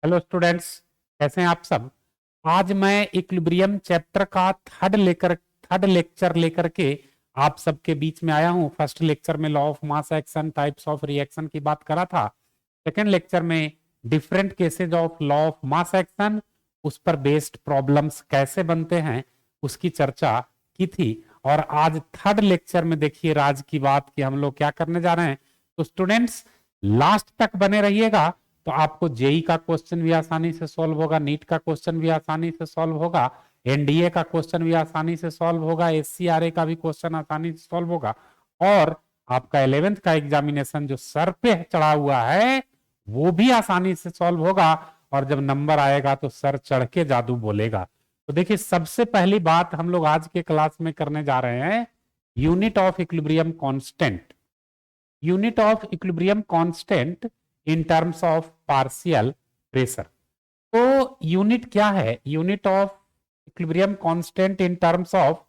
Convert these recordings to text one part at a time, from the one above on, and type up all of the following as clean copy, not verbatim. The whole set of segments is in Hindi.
हेलो स्टूडेंट्स, कैसे हैं आप सब। आज मैं इक्विलिब्रियम चैप्टर का थर्ड लेक्चर लेकर के आप सबके बीच में आया हूं। फर्स्ट लेक्चर में law of mass action, types of reaction की बात करा था। सेकेंड लेक्चर में different cases of law of mass action, उस पर बेस्ड प्रॉब्लम्स कैसे बनते हैं उसकी चर्चा की थी। और आज थर्ड लेक्चर में देखिए राज की बात कि हम लोग क्या करने जा रहे हैं। तो स्टूडेंट्स लास्ट तक बने रहिएगा, तो आपको जेई का क्वेश्चन भी आसानी से सॉल्व होगा, नीट का क्वेश्चन भी आसानी से सॉल्व होगा, एनडीए का क्वेश्चन भी आसानी से सॉल्व होगा, एससीआरए का भी क्वेश्चन आसानी से सॉल्व होगा। और आपका 11th का एग्जामिनेशन जो सर पे चढ़ा हुआ है वो भी आसानी से सॉल्व होगा। और जब नंबर आएगा तो सर चढ़ के जादू बोलेगा। तो देखिए सबसे पहली बात हम लोग आज के क्लास में करने जा रहे हैं unit of equilibrium constant. Unit of equilibrium constant in terms of partial pressure. तो यूनिट क्या है? Unit of equilibrium constant in terms of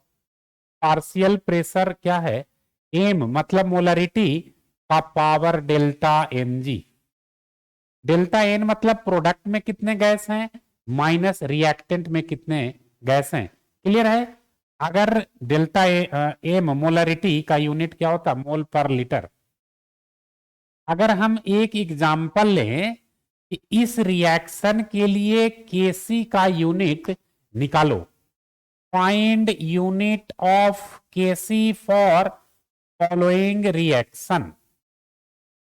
partial pressure क्या है? एम मतलब मोलरिटी का power delta M g. Delta n मतलब प्रोडक्ट में कितने गैस हैं माइनस रिएक्टेंट में कितने गैस हैं। क्लियर है? अगर डेल्टा एम मोलरिटी का यूनिट क्या होता? मोल पर लीटर। अगर हम एक एग्जाम्पल लें कि इस रिएक्शन के लिए केसी का यूनिट निकालो, find unit of KC for following reaction.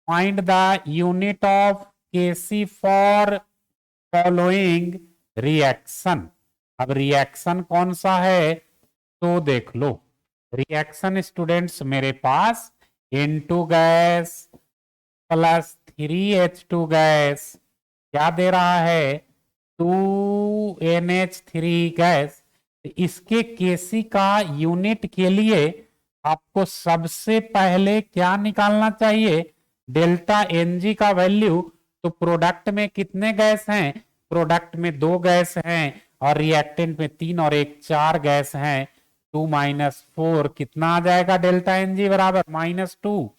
Find the unit of KC for following reaction. अब रिएक्शन कौन सा है तो देख लो। रिएक्शन स्टूडेंट्स मेरे पास N2 gas plus 3H2 gas क्या दे रहा है? 2NH3 gas. इसके केसी का यूनिट के लिए आपको सबसे पहले क्या निकालना चाहिए? डेल्टा एनजी का वैल्यू। तो प्रोडक्ट में कितने गैस हैं? प्रोडक्ट में 2 गैस हैं और रिएक्टेंट में 3 और 1 4 गैस हैं। 2 माइनस 4 कितना आ जाएगा? डेल्टा एनजी बराबर -2।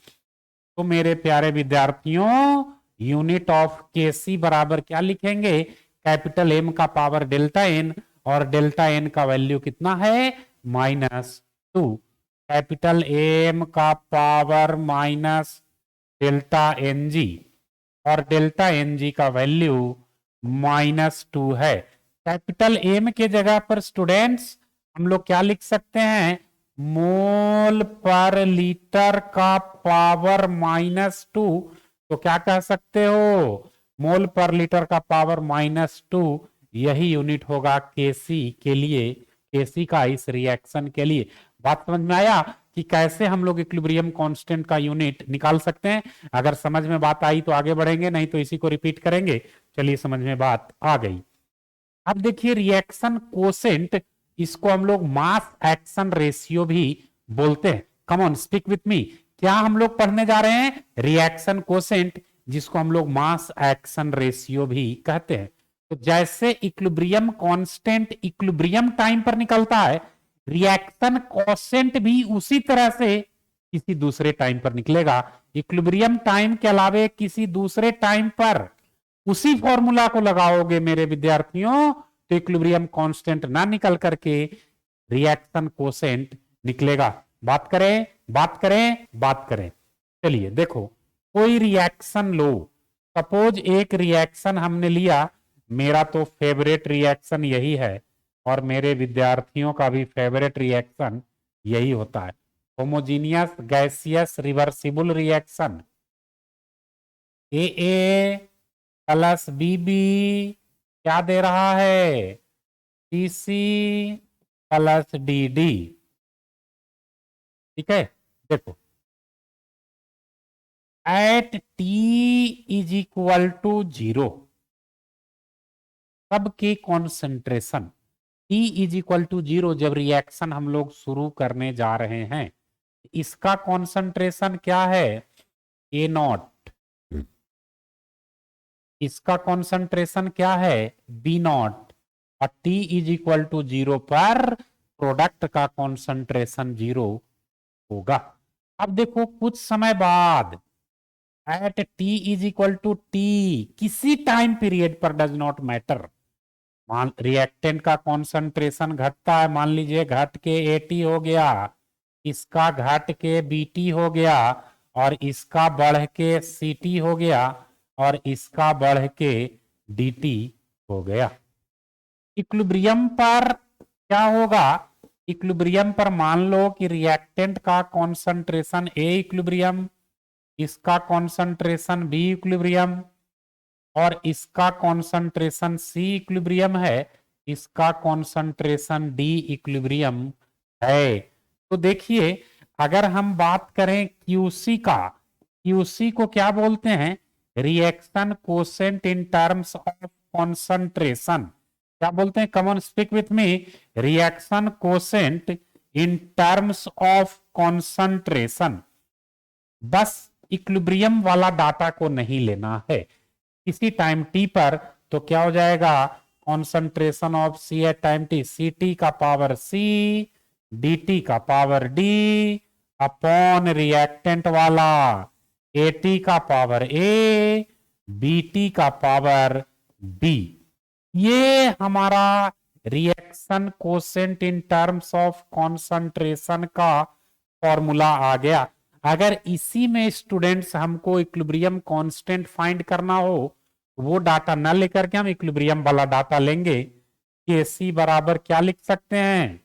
तो मेरे प्यारे विद्यार्थियों यूनिट ऑफ केसी बराबर क्या लिखेंगे? कैपिटल एम का पावर डेल्टा एन, और डेल्टा एन का वैल्यू कितना है? -2। कैपिटल एम का power minus delta n g, और डेल्टा एन जी का वैल्यू -2 है। कैपिटल एम के जगह पर स्टूडेंट्स हम लोग क्या लिख सकते हैं? मोल पर लीटर का पावर -2। तो क्या कह सकते हो? मोल पर लीटर का पावर -2 यही यूनिट होगा केसी के लिए, केसी का इस रिएक्शन के लिए। बात समझ में आया कि कैसे हम लोग इक्विलिब्रियम कांस्टेंट का यूनिट निकाल सकते हैं? अगर समझ में बात आई तो आगे बढ़ेंगे, नहीं तो इसी को रिपीट करेंगे। चलिए समझ में बात आ गई। अब देखिए रिएक्शन कोसेंट, इसको हम लोग मास एक्शन रेशियो भी बोलते हैं। Come on speak with me. क्या हम लोग पढ़ने जा रहे हैं? रिएक्शन कोसेंट, जिसको हम लोग मास एक्शन रेशियो भी कहते हैं। तो जैसे इक्विलिब्रियम कांस्टेंट इक्विलिब्रियम टाइम पर निकलता है, रिएक्शन कोसेंट भी उसी तरह से किसी दूसरे टाइम पर निकलेगा। इक्विलिब्रियम टाइम के अलावे किसी दूसरे टाइम पर उसी फॉर्मूला को लगाओगे मेरे विद्यार्थियों, तो इक्विलिब्रियम कांस्टेंट ना निकल करके रिएक्शन कोसेंट निकलेगा। बात करें बात करें बात करें। चलिए देखो, कोई रिएक्शन लो। सपोज एक रिएक्शन हमने लिया, मेरा तो फेवरेट रिएक्शन यही है और मेरे विद्यार्थियों का भी फेवरेट रिएक्शन यही होता है, homogeneous gaseous reversible reaction. A plus b B क्या दे रहा है? C C plus d. ठीक है, देखो at T is equal to 0 सबके concentration t is equal to 0 जब रिएक्शन हम लोग शुरू करने जा रहे हैं, इसका कॉन्सेंट्रेशन क्या है? ए नॉट। इसका कॉन्सेंट्रेशन क्या है? B naught. और टी इज इक्वल टू 0 पर प्रोडक्ट का कॉन्सेंट्रेशन 0 होगा। अब देखो कुछ समय बाद at T is equal to t, किसी टाइम पीरियड पर, डज नॉट मैटर। मान रिएक्टेंट का कॉन्सेंट्रेशन घटता है, मान लीजिए घट के एटी हो गया, इसका घट के बीटी हो गया, और इसका बढ़ के सीटी हो गया, और इसका बढ़ के डीटी हो गया। इक्विलिब्रियम पर क्या होगा? इक्विलिब्रियम पर मान लो कि रिएक्टेंट का कॉन्सेंट्रेशन ए इक्विलिब्रियम, इसका कॉन्सेंट्रेशन बी इक्विलिब्रियम, और इसका कॉन्सेंट्रेशन सी इक्विलिब्रियम है, इसका कॉन्सेंट्रेशन डी इक्विलिब्रियम है। तो देखिए, अगर हम बात करें क्यूसी का, क्यूसी को क्या बोलते हैं? Reaction quotient in terms of concentration. क्या बोलते हैं? Come on speak with me. Reaction quotient in terms of concentration. बस इक्विलिब्रियम वाला डाटा को नहीं लेना है। किसी टाइम टी पर तो क्या हो जाएगा? Concentration of C at time t, c t का पावर सी, डी टी का पावर डी, अपॉन रिएक्टेंट वाला ए टी का पावर ए, बी टी का पावर बी। ये हमारा reaction quotient in terms of concentration का फॉर्मूला आ गया। अगर इसी में स्टूडेंट्स हमको इक्विलिब्रियम कांस्टेंट फाइंड करना हो, वो डाटा न लेकर के हम इक्विलिब्रियम वाला डाटा लेंगे। केसी बराबर क्या लिख सकते हैं?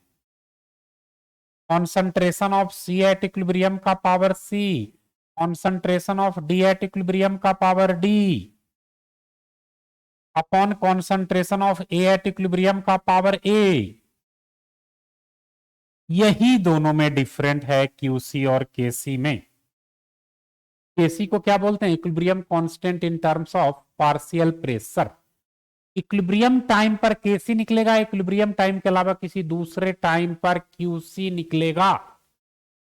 Concentration of C at equilibrium का power C, concentration of D at equilibrium का power D, upon concentration of A at equilibrium का पावर ए। यही दोनों में डिफरेंट है, क्यूसी और केसी में। केसी को क्या बोलते हैं? Equilibrium constant in terms of partial pressure. Equilibrium time पर केसी निकलेगा, इक्विलिब्रियम टाइम के अलावा किसी दूसरे टाइम पर क्यूसी निकलेगा।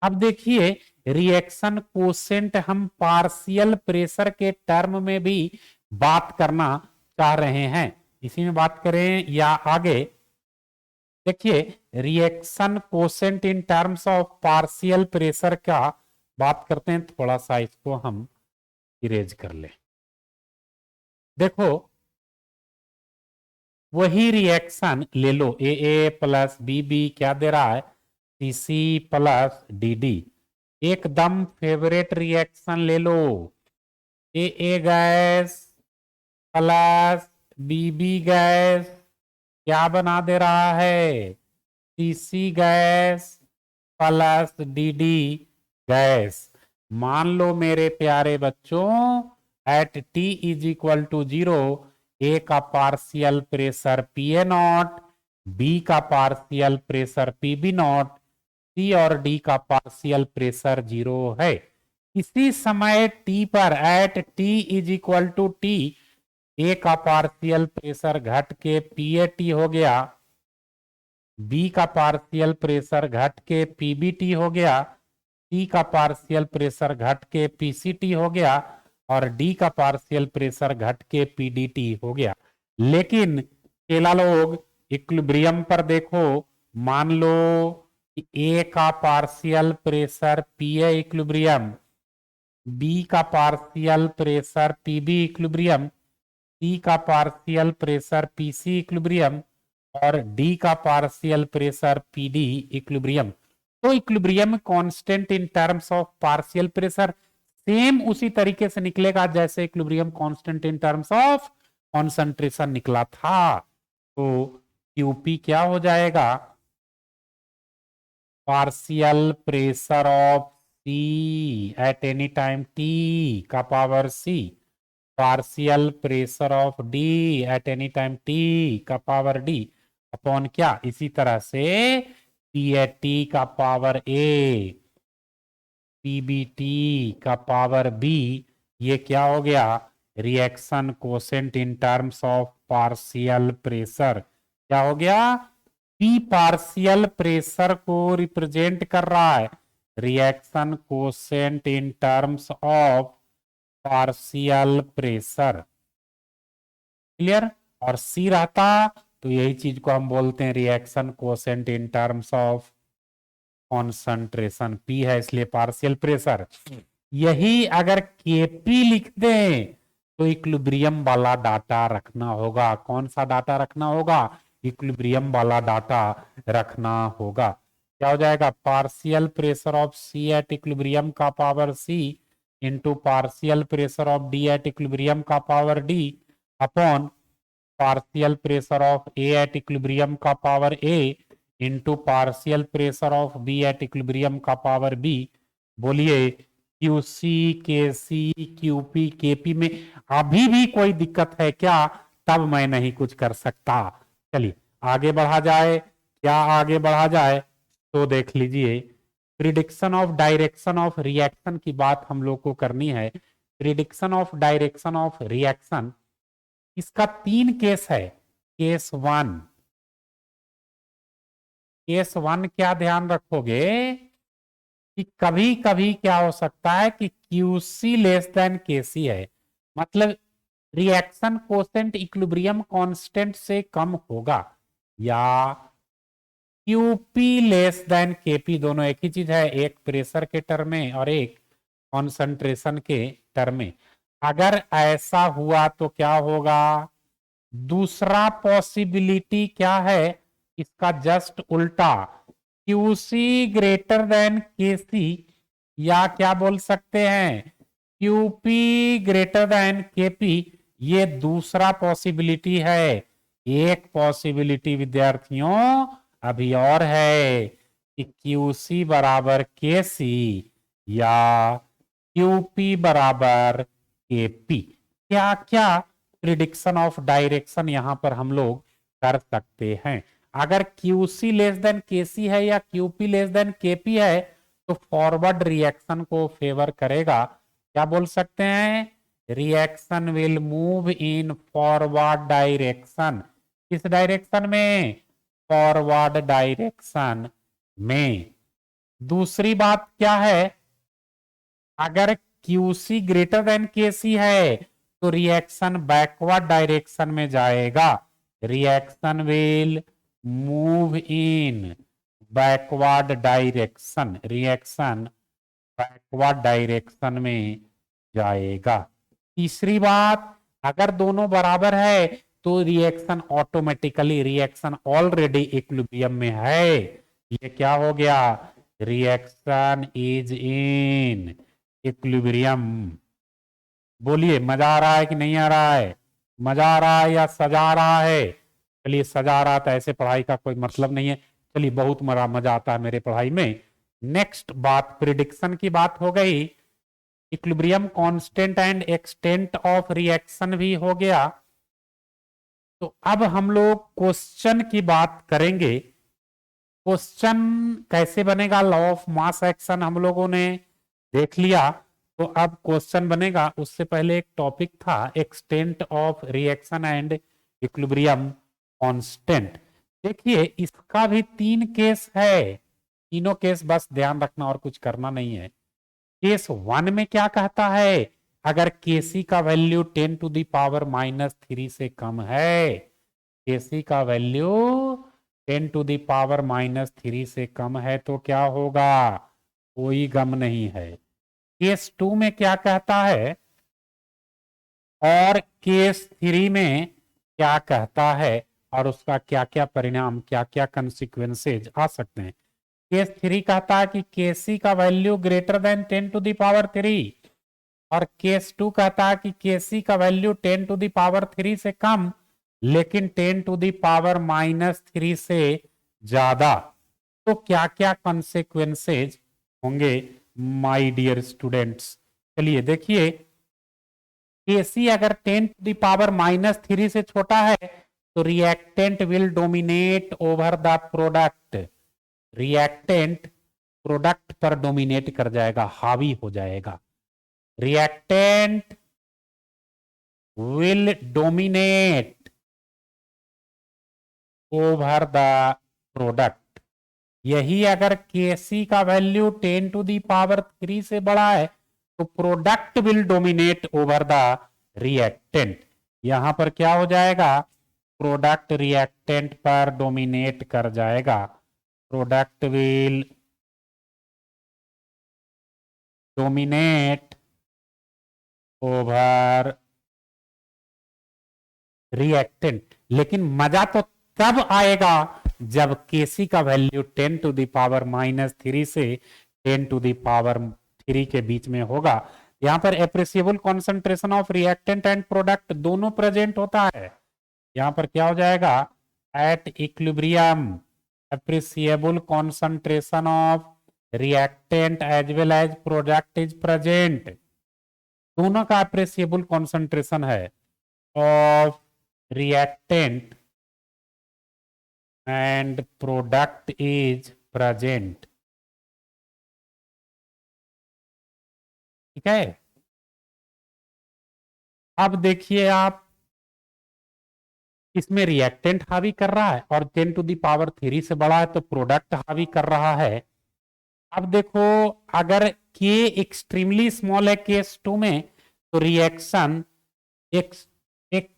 अब देखिए, रिएक्शन कोसेंट हम पार्शियल प्रेशर के टर्म में भी बात करना चाह रहे हैं। इसी में बात करें या आगे? देखिए, reaction quotient in terms of partial pressure का बात करते हैं। थोड़ा सा इसको हम इरेज कर ले। देखो, वही रिएक्शन ले लो, a A plus b B क्या दे रहा है? C C plus d D. एकदम फेवरेट रिएक्शन ले लो, a gas plus b B gas क्या बना दे रहा है? C C gas plus d D gas. मान लो मेरे प्यारे बच्चों, at T is equal to 0, A का partial pressure P A naught, B का partial pressure P B naught, C और डी का पार्शियल प्रेशर 0 है। इसी समय टी पर, at T is equal to T, A का पार्शियल प्रेशर घट के पी ए टी हो गया, बी का पार्शियल प्रेशर घट के पीबीटी हो गया, सी का पार्शियल प्रेशर घट के पीसीटी हो गया, और डी का पार्शियल प्रेशर घट के पीडीटी हो गया। लेकिन केला लोग इक्विलिब्रियम पर देखो, मान लो कि ए का partial pressure P A equilibrium, B का partial pressure P B equilibrium, C का पार्शियल प्रेशर पीसी इक्विलिब्रियम, और डी का पार्शियल प्रेशर पीडी इक्विलिब्रियम। तो equilibrium constant in terms of partial pressure same उसी तरीके से निकलेगा जैसे equilibrium constant in terms of concentration निकला था। तो क्यूपी क्या हो जाएगा? Partial pressure of C at any time T का power C, partial pressure of D eight any time T का पावर डी, अपॉन क्या? इसी तरह से पी ए टी का पावर ए, पीबीटी का पावर बी। ये क्या हो गया? Reaction quotient in terms of partial pressure. क्या हो गया? पी पार्शियल प्रेशर को रिप्रेजेंट कर रहा है, reaction quotient in terms of partial pressure. Clear? और सी रहता तो यही चीज को हम बोलते हैं reaction quotient in terms of concentration. P है इसलिए पार्शियल प्रेशर, यही अगर केपी लिख दें तो इक्विलिब्रियम वाला डाटा रखना होगा। कौन सा डाटा रखना होगा? इक्विलिब्रियम वाला डाटा रखना होगा। क्या हो जाएगा? Partial pressure of C at equilibrium का power C into partial pressure of D at equilibrium का power D upon partial pressure of A at equilibrium का power A into partial pressure of B at equilibrium का पावर बी। बोलिए क्यूसी, केसी, क्यूपी, केपी में अभी भी कोई दिक्कत है क्या? तब मैं नहीं कुछ कर सकता। चलिए आगे बढ़ा जाए। क्या आगे बढ़ा जाए? तो देख लीजिए, prediction of direction of reaction की बात हम लोग को करनी है। Prediction of direction of reaction, इसका 3 केस है। केस 1, केस 1 क्या ध्यान रखोगे कि कभी कभी क्या हो सकता है कि क्यूसी लेस देन केसी है, मतलब रिएक्शन कोसेंट इक्विलिब्रियम कांस्टेंट से कम होगा, या क्यूपी लेस देन केपी, दोनों एक ही चीज है, एक प्रेशर के टर्म में और एक कॉन्सेंट्रेशन के टर्म में। अगर ऐसा हुआ तो क्या होगा? दूसरा पॉसिबिलिटी क्या है? इसका जस्ट उल्टा, क्यूसी ग्रेटर देन केसी, या क्या बोल सकते हैं क्यूपी ग्रेटर देन केपी, ये दूसरा पॉसिबिलिटी है। एक पॉसिबिलिटी विद्यार्थियों अभी और है कि क्यूसी बराबर केसी या क्यूपी बराबर केपी। क्या क्या प्रिडिक्शन ऑफ डायरेक्शन यहां पर हम लोग कर सकते हैं। अगर क्यूसी लेस देन केसी है या क्यूपी लेस देन केपी है तो फॉरवर्ड रिएक्शन को फेवर करेगा। क्या बोल सकते हैं? Reaction will move in forward direction. किस डायरेक्शन में? फॉरवर्ड डायरेक्शन में। दूसरी बात क्या है? अगर क्यूसी ग्रेटर देन केसी है तो रिएक्शन बैकवर्ड डायरेक्शन में जाएगा। Reaction will move in backward direction, reaction backward direction में जाएगा। तीसरी बात, अगर दोनों बराबर है तो reaction automatically, reaction already equilibrium में है, ये क्या हो गया? Reaction is in equilibrium. बोलिए मजा आ रहा है कि नहीं आ रहा है? मजा आ रहा है या सजा रहा है? चलिए सजा रहा था, ऐसे पढ़ाई का कोई मतलब नहीं है। चलिए बहुत मजा आता है मेरे पढ़ाई में। नेक्स्ट बात, प्रिडिक्शन की बात हो गई, equilibrium constant and extent of reaction भी हो गया। तो अब हम लोग क्वेश्चन की बात करेंगे। क्वेश्चन कैसे बनेगा? लॉ ऑफ मास एक्शन हम लोगों ने देख लिया, तो अब क्वेश्चन बनेगा। उससे पहले एक टॉपिक था extent of reaction and equilibrium constant. देखिए इसका भी 3 केस है, तीनों केस बस ध्यान रखना और कुछ करना नहीं है। केस 1 में क्या कहता है? अगर केसी का वैल्यू 10 टू द पावर -3 से कम है, केसी का वैल्यू 10 टू द पावर -3 से कम है तो क्या होगा? कोई गम नहीं है। केस 2 में क्या कहता है और केस 3 में क्या कहता है, और उसका क्या क्या परिणाम, क्या क्या कंसिक्वेंसेज आ सकते हैं। केस 3 कहता है कि केसी का value greater than 10 to the power 3, और केस 2 कहता है कि केसी का वैल्यू 10 टू द पावर 3 से कम लेकिन 10 टू द पावर -3 से ज्यादा। तो क्या क्या कंसिक्वेंसेज होंगे माय डियर स्टूडेंट्स? चलिए देखिए, केसी अगर 10 टू द पावर -3 से छोटा है तो reactant will dominate over the product, reactant product पर डोमिनेट कर जाएगा, हावी हो जाएगा। Reactant will dominate over the product. यही अगर केसी का वैल्यू 10 टू दी पावर 3 से बड़ा है तो product will dominate over the reactant. यहां पर क्या हो जाएगा? प्रोडक्ट रिएक्टेंट पर डोमिनेट कर जाएगा। Product will dominate over reactant. लेकिन मजा तो तब आएगा जब Kc का वैल्यू 10 टू द पावर -3 से 10 टू द पावर 3 के बीच में होगा। यहां पर appreciable concentration of reactant and product दोनों प्रेजेंट होता है। यहां पर क्या हो जाएगा, at equilibrium appreciable concentration of reactant as well as product is present. दोनों का एप्रिसिएबल कॉन्सेंट्रेशन है of reactant and product is present। ठीक है, अब देखिए आप, इसमें रिएक्टेंट हावी कर रहा है और 10 टू दी पावर 3 से बड़ा है तो प्रोडक्ट हावी कर रहा है। अब देखो, अगर K एक्सट्रीमली स्मॉल है केस 2 में तो रिएक्शन एक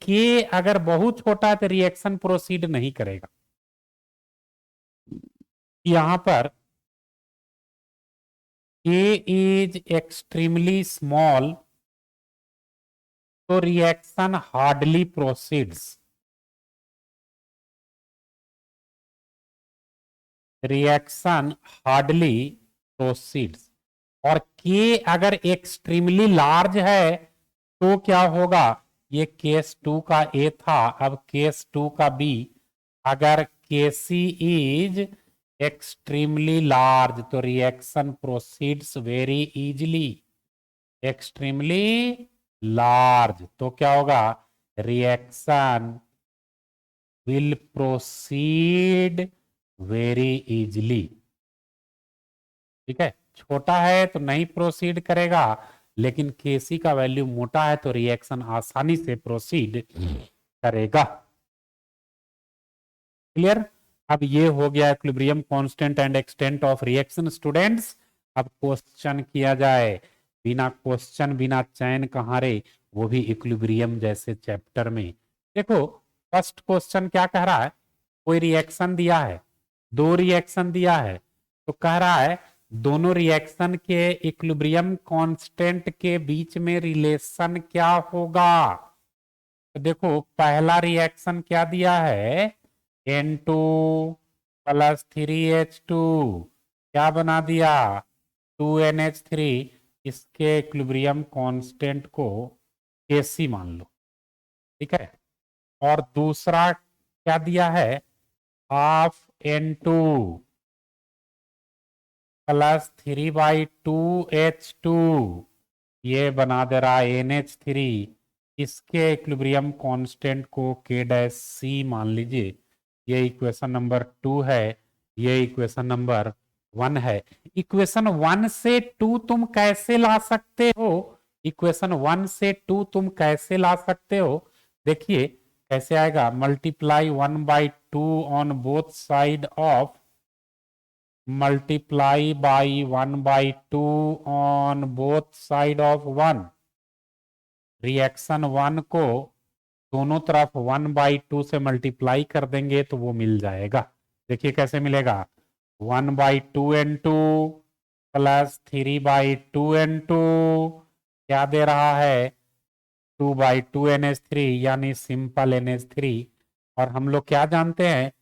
K अगर बहुत छोटा है तो रिएक्शन प्रोसीड नहीं करेगा। यहां पर K इज एक्सट्रीमली स्मॉल तो reaction hardly proceeds. Reaction hardly proceeds. और K अगर एक्सट्रीमली लार्ज है तो क्या होगा, ये केस 2 का A था, अब केस 2 का B। अगर Kc इज एक्सट्रीमली लार्ज तो reaction proceeds very easily. Extremely large तो क्या होगा, reaction will proceed very easily. ठीक है, छोटा है तो नहीं प्रोसीड करेगा, लेकिन Kc का वैल्यू मोटा है तो रिएक्शन आसानी से प्रोसीड करेगा। क्लियर। अब ये हो गया equilibrium constant and extent of reaction. Students, अब क्वेश्चन किया जाए। बिना क्वेश्चन बिना चयन कहाँ रे, वो भी इक्विलिब्रियम जैसे चैप्टर में। देखो फर्स्ट क्वेश्चन क्या कह रहा है, कोई रिएक्शन दिया है, 2 रिएक्शन दिया है, तो कह रहा है दोनों रिएक्शन के इक्विलिब्रियम कांस्टेंट के बीच में रिलेशन क्या होगा। तो देखो पहला रिएक्शन क्या दिया है, N2 + 3H2 क्या बना दिया, 2NH3। इसके इक्विलिब्रियम कांस्टेंट को Kc मान लो। ठीक है, और दूसरा क्या दिया है, हाफ N2 + 3/2H2 ये बना दे रहा है NH3। इसके इक्विलिब्रियम कांस्टेंट को K' मान लीजिए। ये इक्वेशन नंबर 2 है, ये इक्वेशन नंबर 1 है। इक्वेशन 1 से 2 तुम कैसे ला सकते हो, इक्वेशन 1 से 2 तुम कैसे ला सकते हो, देखिए कैसे आएगा, multiply 1/2 on both side of, multiply by 1/2 on both side of 1। Reaction 1 को दोनों तरफ 1/2 से मल्टीप्लाई कर देंगे तो वो मिल जाएगा। देखिए कैसे मिलेगा, 1/2 N2 + 3/2 N2 क्या दे रहा है, 2/2 NH3 यानी सिंपल NH3। और हम लोग क्या जानते हैं,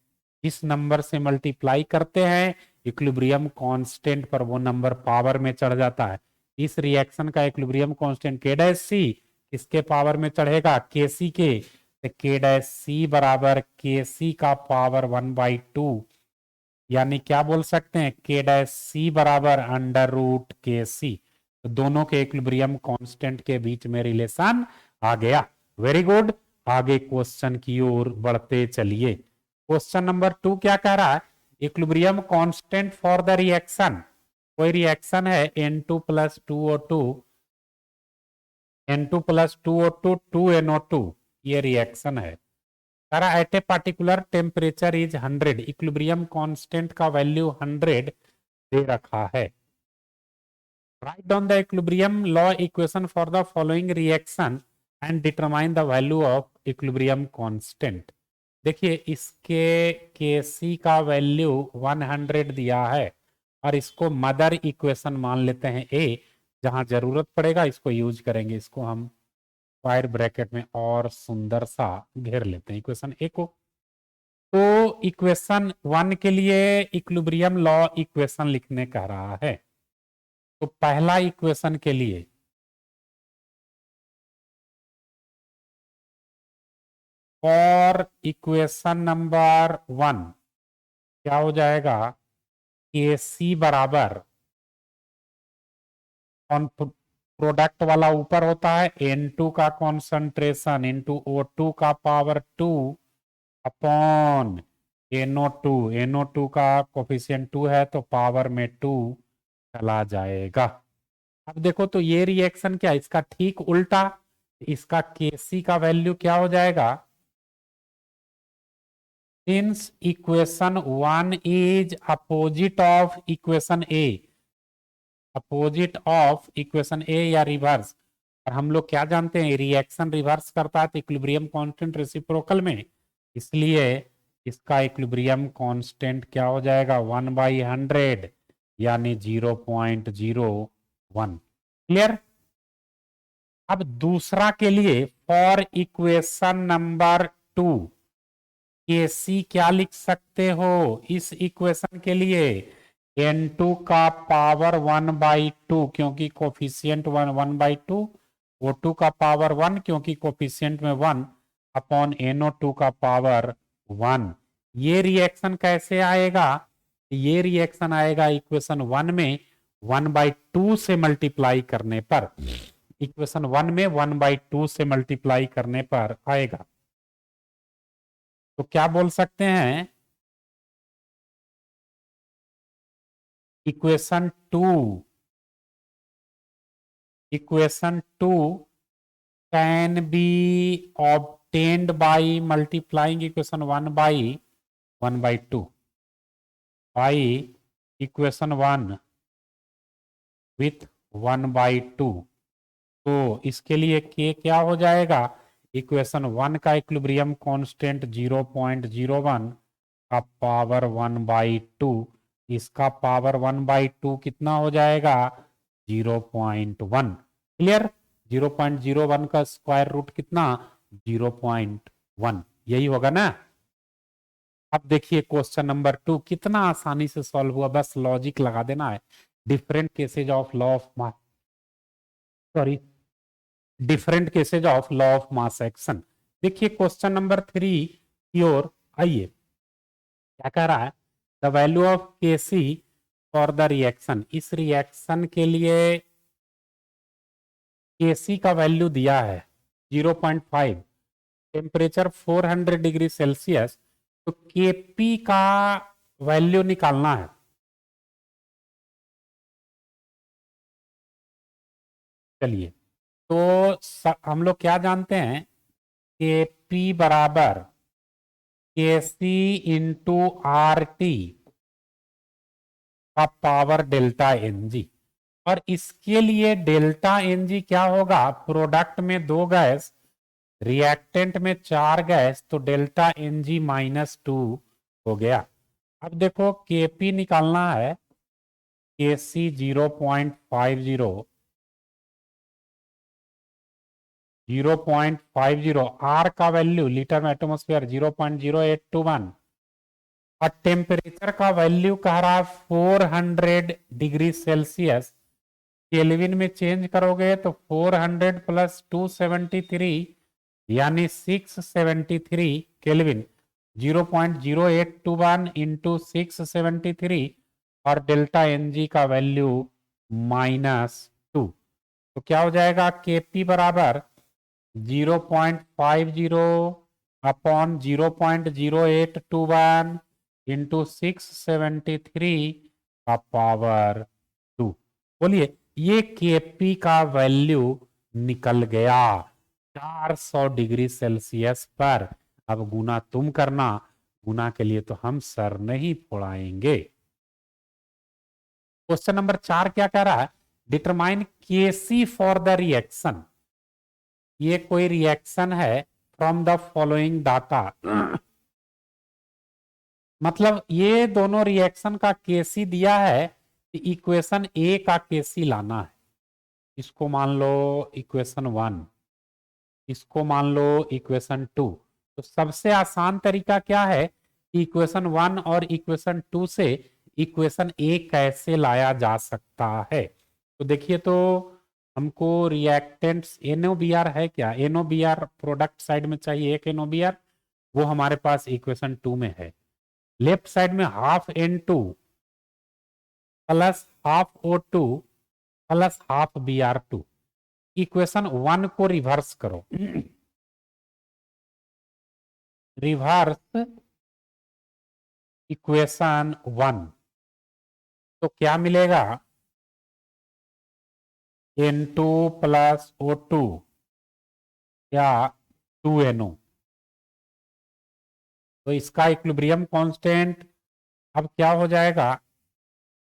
इस नंबर से मल्टीप्लाई करते हैं इक्विलिब्रियम कांस्टेंट पर, वो नंबर पावर में चढ़ जाता है। इस रिएक्शन का इक्विलिब्रियम कांस्टेंट K' किसके पावर में चढ़ेगा, Kc के। तो K' बराबर Kc का पावर 1/2, यानी क्या बोल सकते हैं, K' बराबर √Kc। तो दोनों के इक्विलिब्रियम कांस्टेंट के बीच में रिलेशन आ गया। वेरी गुड, आगे क्वेश्चन की ओर बढ़ते चलिए। क्वेश्चन नंबर 2 क्या कह रहा है, equilibrium constant for the reaction. कोई रिएक्शन है N2 + 2O2, N2 + 2O2 2NO2, ये रिएक्शन है। सारा at a particular temperature is 100, equilibrium constant का वैल्यू 100 दे रखा है। Write down the equilibrium law equation for the following reaction and determine the value of equilibrium constant. देखिए इसके Kc का वैल्यू 100 दिया है और इसको मदर इक्वेशन मान लेते हैं A, जहां जरूरत पड़ेगा इसको यूज करेंगे। इसको हम स्क्वायर ब्रैकेट में और सुंदर सा घेर लेते हैं इक्वेशन ए को। तो इक्वेशन 1 के लिए इक्विलिब्रियम लॉ इक्वेशन लिखने कह रहा है। तो पहला इक्वेशन के लिए फॉर इक्वेशन नंबर 1 क्या हो जाएगा, के सी बराबर प्रोडक्ट वाला ऊपर होता है N2 का कॉन्सेंट्रेशन इंटू O2 का पावर 2 अपॉन NO2। NO2 का कोफिशिएंट 2 है तो पावर में 2 चला जाएगा। अब देखो तो ये रिएक्शन क्या, इसका ठीक उल्टा, इसका Kc का वैल्यू क्या हो जाएगा, since equation 1 is opposite of equation A, opposite of equation A या रिवर्स, और हम लोग क्या जानते हैं रिएक्शन रिवर्स करता है तो इक्विलिब्रियम कांस्टेंट रेसिप्रोकल में, इसलिए इसका इक्विलिब्रियम कांस्टेंट क्या हो जाएगा 1/100 यानी 0.01। क्लियर। अब दूसरा के लिए फॉर इक्वेशन नंबर 2 के सी क्या लिख सकते हो इस इक्वेशन के लिए, N2 का पावर 1/2 क्योंकि कोफिशिएंट 1/2, O2 का पावर 1 क्योंकि कोफिशिएंट में 1 अपॉन NO2 का पावर 1। ये रिएक्शन कैसे आएगा, ये रिएक्शन आएगा इक्वेशन 1 में 1/2 से मल्टीप्लाई करने पर, इक्वेशन 1 में 1/2 से मल्टीप्लाई करने पर आएगा। तो क्या बोल सकते हैं, equation 2 can be obtained by multiplying equation 1/2 by equation 1 with 1/2। तो इसके लिए k क्या हो जाएगा, इक्वेशन 1 का इक्विलिब्रियम कांस्टेंट 0.01 का पावर 1/2, इसका पावर 1/2 कितना हो जाएगा 0.1। क्लियर। 0.01 का स्क्वायर रूट कितना 0.1, यही होगा ना। अब देखिए क्वेश्चन नंबर 2 कितना आसानी से सॉल्व हुआ, बस लॉजिक लगा देना है। Different cases of law of mass, sorry different cases of law of mass action. देखिए क्वेश्चन नंबर 3 की ओर आइए, क्या कह रहा है, द वैल्यू ऑफ के सी फॉर द रिएक्शन, इस रिएक्शन के लिए Kc का वैल्यू दिया है 0.5, टेम्परेचर 400 डिग्री सेल्सियस, तो Kp का वैल्यू निकालना है। चलिए तो हम लोग क्या जानते हैं, Kp बराबर Kc इंटू RT का पावर डेल्टा Ng, और इसके लिए डेल्टा Ng क्या होगा, प्रोडक्ट में 2 गैस रिएक्टेंट में 4 गैस, तो डेल्टा Ng -2 हो गया। अब देखो Kp निकालना है, Kc 0.50, R का वैल्यू लीटर में एटमॉस्फेयर 0.0821, और टेम्परेचर का वैल्यू कह रहा है 400 डिग्री सेल्सियस, केल्विन में चेंज करोगे तो 400 प्लस 273 यानी 673 केल्विन, 0.0821 इंटू 673, और डेल्टा Ng का वैल्यू -2, तो क्या हो जाएगा Kp बराबर 0.50 अपॉन 0.0821 इंटू 673 का पावर 2। बोलिए ये Kp का वैल्यू निकल गया 400 डिग्री सेल्सियस पर। अब गुना तुम करना, गुना के लिए तो हम सर नहीं फोड़ाएंगे। क्वेश्चन नंबर 4 क्या कह रहा है, determine Kc for the reaction, ये कोई रिएक्शन है फ्रॉम द फॉलोइंग डाटा, मतलब ये दोनों रिएक्शन का Kc दिया है, इक्वेशन ए का Kc लाना है। इसको मान लो इक्वेशन 1, इसको मान लो इक्वेशन 2। तो सबसे आसान तरीका क्या है कि इक्वेशन 1 और इक्वेशन 2 से इक्वेशन ए कैसे लाया जा सकता है। तो देखिए, तो हमको रिएक्टेंट्स एनओबीआर है क्या, एनओबीआर प्रोडक्ट साइड में चाहिए एक एनओबीआर, वो हमारे पास इक्वेशन 2 में है। लेफ्ट साइड में half N2 plus half O2 plus half Br2। Equation 1 को रिवर्स करो, रिवर्स इक्वेशन 1, तो क्या मिलेगा, N2 प्लस O2 या 2NO। तो इसका इक्विलिब्रियम कांस्टेंट अब क्या हो जाएगा,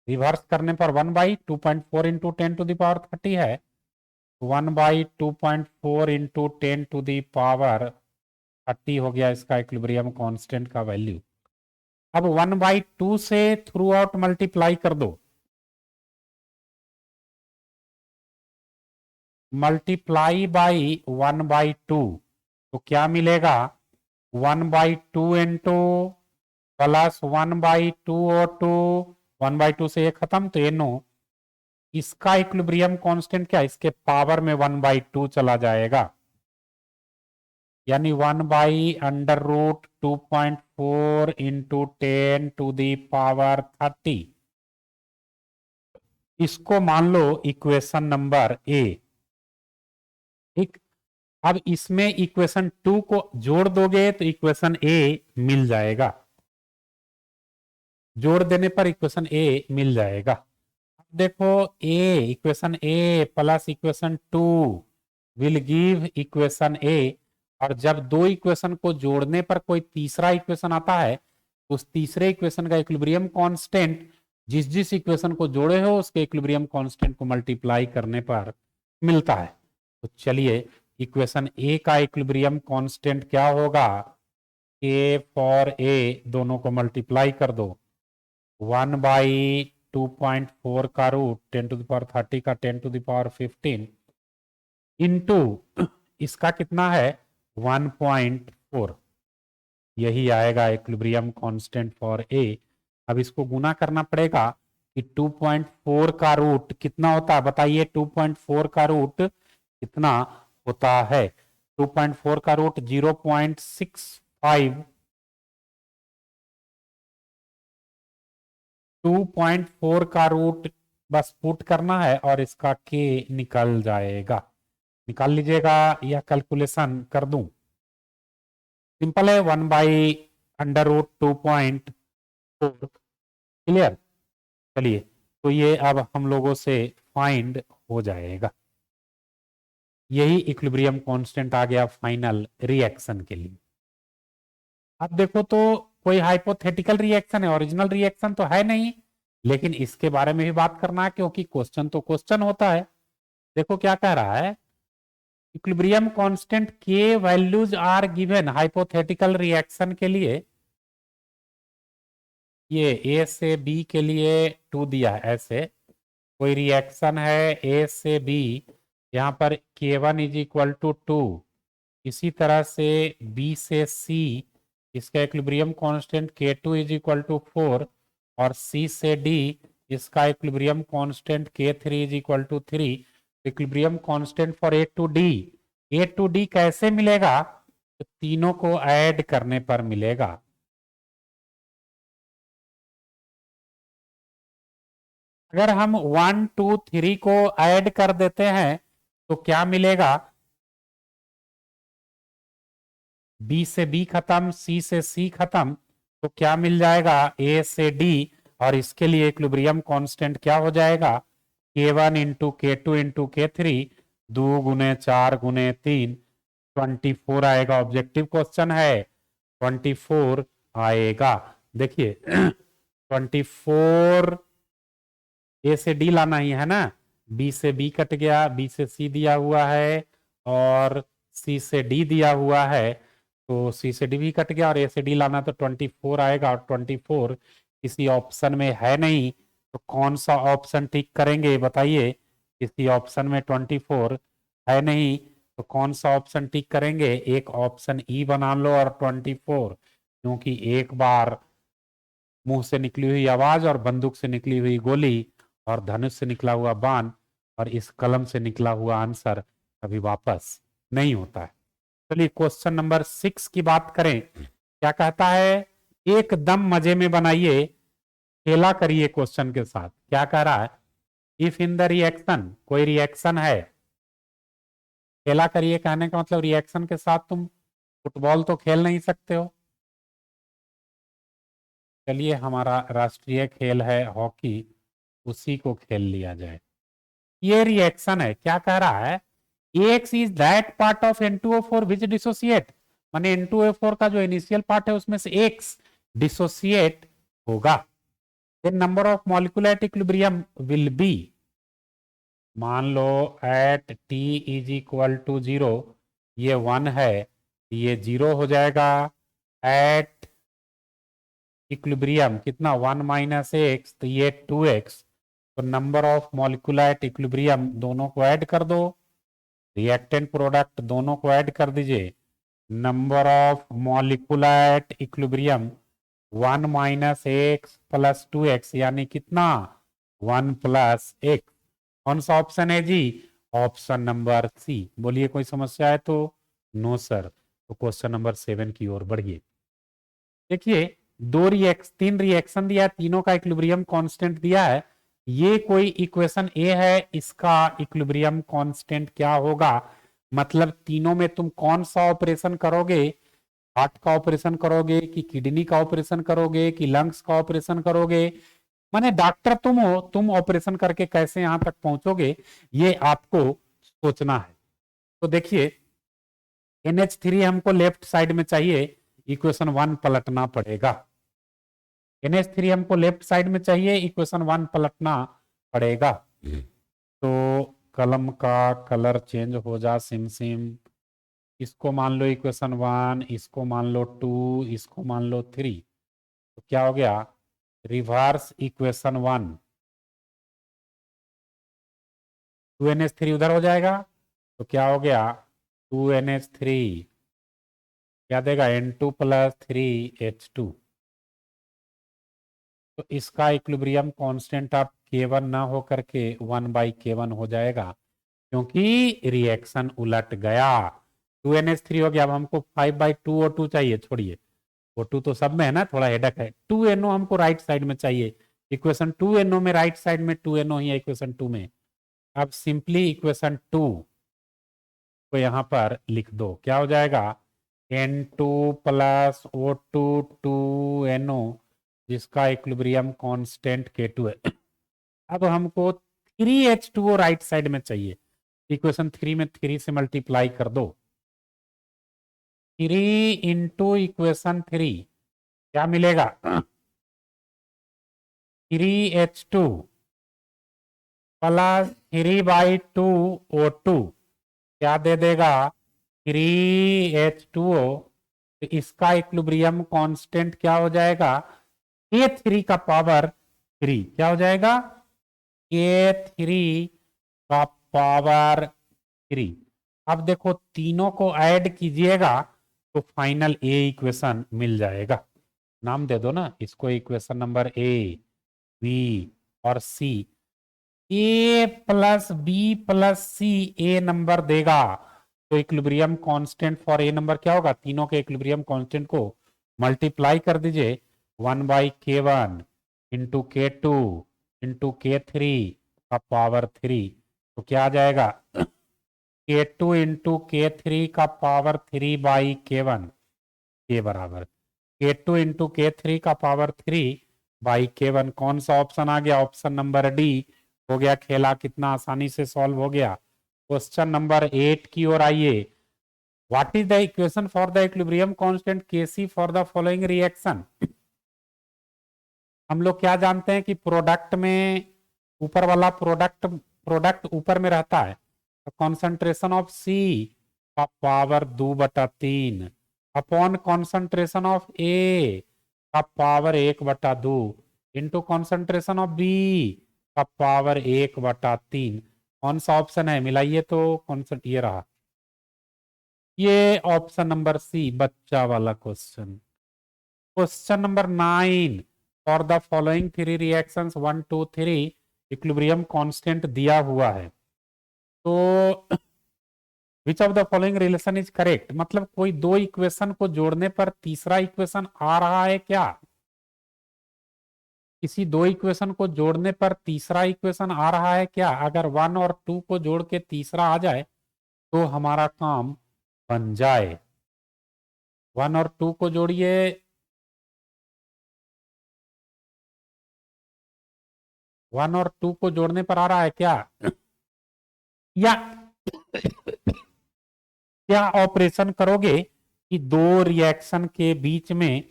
रिवर्स करने पर 1/2.4 इंटू 10⁻30 है, 1/2.4 इंटू 10⁻30 हो गया इसका इक्विलिब्रियम कांस्टेंट का वैल्यू। अब 1/2 से थ्रू आउट मल्टीप्लाई कर दो, मल्टीप्लाई बाई 1/2, तो क्या मिलेगा, 1/2 इंटू प्लस 1/2 O2, 1/2 से ये खत्म तो NO, इसका इक्विलिब्रियम कांस्टेंट क्या, इसके पावर में 1/2 चला जाएगा, यानी 1/√2.4 इंटू 10⁻30। इसको मान लो इक्वेशन नंबर ए। ठीक, अब इसमें इक्वेशन 2 को जोड़ दोगे तो इक्वेशन ए मिल जाएगा, जोड़ देने पर इक्वेशन ए मिल जाएगा। अब देखो, A equation A plus equation 2 will give equation A, और जब दो इक्वेशन को जोड़ने पर कोई तीसरा इक्वेशन आता है, उस तीसरे इक्वेशन का इक्विलिब्रियम कांस्टेंट जिस जिस इक्वेशन को जोड़े हो उसके इक्विलिब्रियम कांस्टेंट को मल्टीप्लाई करने पर मिलता है। तो चलिए, इक्वेशन ए का इक्विलिब्रियम कांस्टेंट क्या होगा, ए फॉर ए दोनों को मल्टीप्लाई कर दो, 1/2.4 का रूट 10⁻30 का 10⁻15 इंटू इसका कितना है 1.4, यही आएगा इक्विलिब्रियम कांस्टेंट फॉर ए। अब इसको गुना करना पड़ेगा कि 2.4 का रूट कितना होता है, बताइए 2.4 का रूट कितना होता है, 2.4 का रूट 0.65, 2.4 का रूट बस पुट करना है और इसका के निकल जाएगा, निकाल लीजिएगा या कैलकुलेशन कर दूं, सिंपल है, 1/√2.4, क्लियर। चलिए, तो ये अब हम लोगों से फाइंड हो जाएगा, यही इक्विलिब्रियम कांस्टेंट आ गया फाइनल रिएक्शन के लिए। अब देखो, तो कोई हाइपोथेटिकल रिएक्शन है, ओरिजिनल रिएक्शन तो है नहीं, लेकिन इसके बारे में भी बात करना है क्योंकि क्वेश्चन तो क्वेश्चन होता है। देखो क्या कह रहा है, इक्विलिब्रियम कांस्टेंट के values are given hypothetical reaction के लिए, ये ए से बी के लिए 2 दिया है, ऐसे कोई रिएक्शन है ए से बी, यहाँ पर K1 इज इक्वल टू 2, इसी तरह से बी से सी, इसका equilibrium constant K2 is equal to 4, और सी से डी, इसका equilibrium constant K3 is equal to 3। Equilibrium constant for A to D कैसे मिलेगा, तो तीनों को ऐड करने पर मिलेगा, अगर हम 1 2 3 को ऐड कर देते हैं तो क्या मिलेगा, बी से बी खत्म, सी से सी खत्म, तो क्या मिल जाएगा ए से डी, और इसके लिए इक्विलिब्रियम कांस्टेंट क्या हो जाएगा, K1 into K2 into K3, 2 गुने 4 गुने 3, 24 आएगा, ऑब्जेक्टिव क्वेश्चन है 24 आएगा। देखिए 24 ए से डी लाना ही है ना, बी से बी कट गया, बी से सी दिया हुआ है और सी से डी दिया हुआ है, तो सी से डी भी कट गया और ए से डी लाना, तो 24 आएगा, और 24 किसी ऑप्शन में है नहीं, तो कौन सा ऑप्शन टिक करेंगे बताइए, किसी ऑप्शन में 24 है नहीं, तो कौन सा ऑप्शन टिक करेंगे? एक ऑप्शन ई बना लो और 24, क्योंकि एक बार मुंह से निकली हुई आवाज और बंदूक से निकली हुई गोली और धनुष से निकला हुआ बाण और इस कलम से निकला हुआ आंसर कभी वापस नहीं होता है। चलिए क्वेश्चन नंबर 6 की बात करें। क्या कहता है? एकदम मजे में बनाइए, खेला करिए क्वेश्चन के साथ। क्या कह रहा है? इफ इन द रिएक्शन, कोई रिएक्शन है, खेला करिए कहने का मतलब रिएक्शन के साथ तुम फुटबॉल तो खेल नहीं सकते हो। चलिए हमारा राष्ट्रीय खेल है हॉकी, उसी को खेल लिया जाए। ये रिएक्शन है। क्या कह रहा है? X is that part of N2O4 which dissociate, माने N2O4 का जो इनिशियल पार्ट है उसमें से X डिसोसिएट होगा। Then number of molecule at equilibrium will be, मान लो at T is equal to 0, ये 1 है, ये 0 हो जाएगा। एट इक्विलिब्रियम कितना? 1 माइनस एक्स, तो ये 2x। तो number of molecule at equilibrium दोनों को ऐड कर दो, रिएक्टेंट प्रोडक्ट दोनों को ऐड कर दीजिए। Number of molecule at equilibrium 1 minus x plus 2x, यानी कितना? 1 प्लस एक्स। कौन सा ऑप्शन है जी? Option number C. बोलिए कोई समस्या है तो? No sir. तो क्वेश्चन नंबर 7 की ओर बढ़िए। देखिए 3 रिएक्शन दिया है, तीनों का इक्विलिब्रियम कांस्टेंट दिया है। ये कोई इक्वेशन ए है, इसका इक्विलिब्रियम कांस्टेंट क्या होगा? मतलब तीनों में तुम कौन सा ऑपरेशन करोगे? हार्ट का ऑपरेशन करोगे कि किडनी का ऑपरेशन करोगे कि लंग्स का ऑपरेशन करोगे? माने डॉक्टर तुम हो, तुम ऑपरेशन करके कैसे यहां तक पहुंचोगे, ये आपको सोचना है। तो देखिए NH3 हमको लेफ्ट साइड में चाहिए, इक्वेशन 1 पलटना पड़ेगा। NH3 हमको लेफ्ट साइड में चाहिए, इक्वेशन 1 पलटना पड़ेगा। तो कलम का कलर चेंज हो जा सिम सिम। इसको मान लो इक्वेशन 1, इसको मान लो 2, इसको मान लो 3। तो क्या हो गया? रिवर्स इक्वेशन 1, 2NH3 उधर हो जाएगा, तो क्या हो गया? 2NH3 क्या देगा? N2 plus 3H2। तो इसका इक्विलिब्रियम कांस्टेंट आप K1 ना हो करके 1/K1 हो जाएगा, क्योंकि रिएक्शन उलट गया। 2NH3 हो गया। अब हमको 5/2O2 चाहिए। छोड़िए, O2 तो सब में है ना, थोड़ा हेडक है। 2NO हमको राइट साइड में चाहिए। इक्वेशन 2NO में राइट साइड में 2NO ही है इक्वेशन 2 में। अब सिंपली इक्वेशन 2 को यहां पर लिख दो। क्या हो जाएगा? N2 प्लस O2 2NO, जिसका इक्विलिब्रियम कांस्टेंट K2 है। अब हमको 3H2O राइट साइड में चाहिए। इक्वेशन 3 में 3 से मल्टीप्लाई कर दो। 3 इंटू इक्वेशन 3 क्या मिलेगा? 3H2 प्लस 3/2O2 क्या दे देगा? 3H2O। तो इसका इक्विलिब्रियम कांस्टेंट क्या हो जाएगा? K3 का पावर 3। क्या हो जाएगा? K3 का पावर 3। अब देखो तीनों को ऐड कीजिएगा तो फाइनल ए इक्वेशन मिल जाएगा। नाम दे दो ना इसको, इक्वेशन नंबर ए, बी और सी। ए प्लस बी प्लस सी ए नंबर देगा। तो equilibrium constant for A number क्या होगा? तीनों के इक्विलिब्रियम कांस्टेंट को मल्टीप्लाई कर दीजिए। 1/K1 into K2 into K3 का पावर 3। तो क्या आ जाएगा? K2 इंटू K3 का पावर 3/K1 के बराबर। K2 इंटू K3 का पावर 3/K1। कौन सा ऑप्शन आ गया? ऑप्शन नंबर डी हो गया। खेला कितना आसानी से सॉल्व हो गया। क्वेश्चन नंबर 8 की ओर आइए। What is the equation for the equilibrium constant Kc for the following reaction? हम लोग क्या जानते हैं कि प्रोडक्ट में ऊपर वाला प्रोडक्ट ऊपर में रहता है, तो कॉन्सेंट्रेशन ऑफ C का power 2/3 upon concentration of A का power 1/2 into concentration of B का पावर 1/3। कौन सा ऑप्शन है, मिलाइए तो कौन सा, ये रहा, ये ऑप्शन नंबर सी, बच्चा वाला question. Question number 9, for the following 3 reactions 1 2 3 equilibrium constant दिया हुआ है, तो which of the following relation is correct, मतलब कोई दो इक्वेशन को जोड़ने पर तीसरा इक्वेशन आ रहा है क्या, किसी दो इक्वेशन को जोड़ने पर तीसरा इक्वेशन आ रहा है क्या, अगर 1 और 2 को जोड़ के तीसरा आ जाए तो हमारा काम बन जाए। 1 और 2 को जोड़िए, 1 और 2 को जोड़ने पर आ रहा है क्या, या क्या ऑपरेशन करोगे कि दो रिएक्शन के बीच में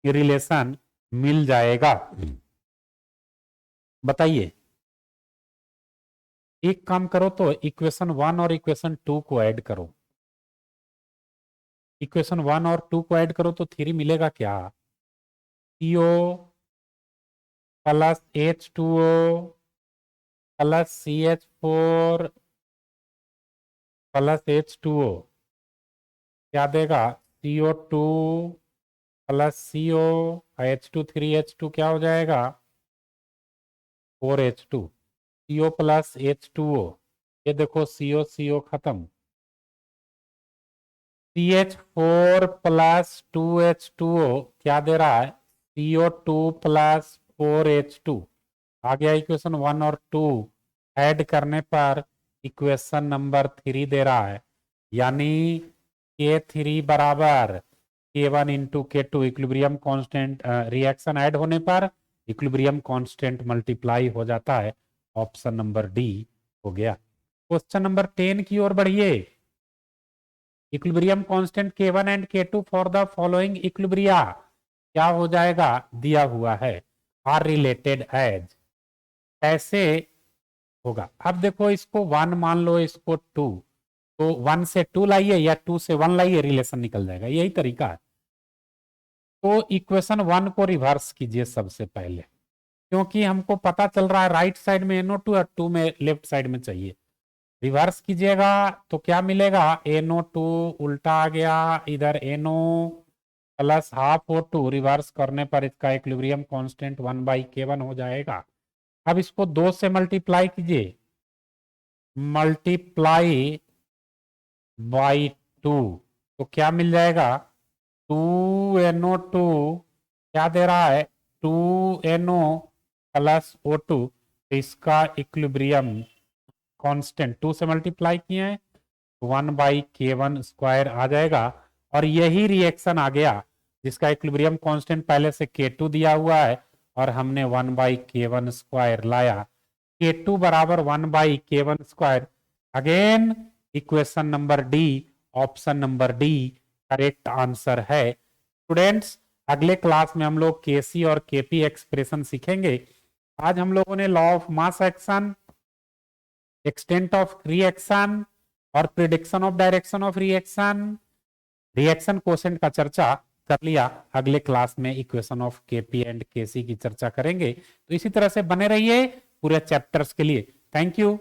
रिलेशन मिल जाएगा, बताइए। एक काम करो तो इक्वेशन 1 और इक्वेशन 2 को ऐड करो, इक्वेशन 1 और 2 को ऐड करो तो 3 मिलेगा क्या, CO plus H2O plus CH4 plus H2O क्या देगा, CO2 plus CO, H2 3H2 क्या हो जाएगा 4H2, CO प्लस H2O, ये देखो CO CO खत्म, CH4 प्लस 2H2O क्या दे रहा है, CO2 प्लस 4H2, आ गया इक्वेशन 1 और 2, ऐड करने पर इक्वेशन नंबर 3 दे रहा है, यानी K3 बराबर K1 into K2, equilibrium constant, reaction add होने पर इक्विलिब्रियम कांस्टेंट मल्टीप्लाई हो जाता है, ऑप्शन नंबर डी हो गया। क्वेश्चन नंबर 10 की ओर बढ़िए, equilibrium constant K1 and K2 for the following equilibria क्या हो जाएगा, दिया हुआ है, आर रिलेटेड एज, कैसे होगा, अब देखो इसको 1 मान लो, इसको 2, तो 1 से 2 लाइए या 2 से 1 लाइए, रिलेशन निकल जाएगा, यही तरीका है। तो इक्वेशन 1 को रिवर्स कीजिए सबसे पहले, क्योंकि हमको पता चल रहा है राइट साइड में NO2 और 2 में लेफ्ट साइड में चाहिए, रिवर्स कीजिएगा तो क्या मिलेगा, NO2 उल्टा आ गया, इधर NO plus half O2, reverse करने पर इसका इक्विलिब्रियम कांस्टेंट 1/K1 हो जाएगा। अब इसको 2 से मल्टीप्लाई कीजिए, मल्टीप्लाई बाई 2, तो क्या मिल जाएगा, 2NO2 क्या दे रहा है, 2NO प्लस O2, तो इसका इक्विलिब्रियम कांस्टेंट 2 से मल्टीप्लाई किए हैं 1/K1 स्क्वायर आ जाएगा, और यही रिएक्शन आ गया जिसका इक्विलिब्रियम कांस्टेंट पहले से K2 दिया हुआ है और हमने 1/K1 स्क्वायर लाया, K2 बराबर 1/K1 square, again equation number D, option number D correct answer है। स्टूडेंट्स, अगले क्लास में हम लोग KC और KP एक्सप्रेशन सीखेंगे। आज हम लोगों ने law of mass action, extent of reaction और prediction of direction of reaction, reaction quotient का चर्चा कर लिया। अगले क्लास में equation of KP and KC की चर्चा करेंगे, तो इसी तरह से बने रहिए पूरे चैप्टर्स के लिए। Thank you.